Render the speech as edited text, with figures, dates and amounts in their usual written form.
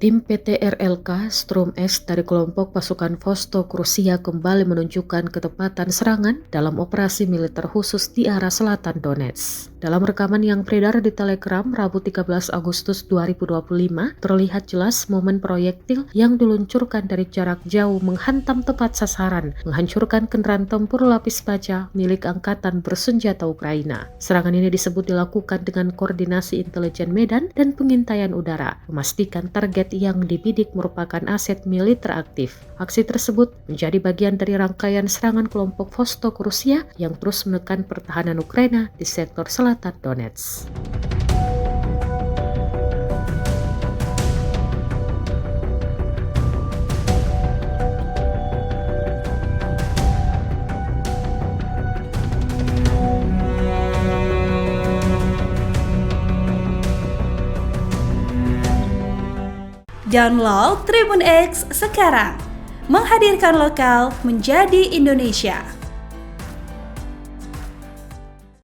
Tim PT RLK Strum S dari kelompok pasukan Vostok Rusia kembali menunjukkan ketepatan serangan dalam operasi militer khusus di arah selatan Donetsk. Dalam rekaman yang beredar di Telegram Rabu 13 Agustus 2025, terlihat jelas momen proyektil yang diluncurkan dari jarak jauh menghantam tepat sasaran, menghancurkan kendaraan tempur lapis baja milik Angkatan Bersenjata Ukraina. Serangan ini disebut dilakukan dengan koordinasi intelijen medan dan pengintaian udara, memastikan target yang dibidik merupakan aset militer aktif. Aksi tersebut menjadi bagian dari rangkaian serangan kelompok Vostok Rusia yang terus menekan pertahanan Ukraina di sektor selatan Donetsk. Download Tribun X sekarang, menghadirkan lokal menjadi Indonesia.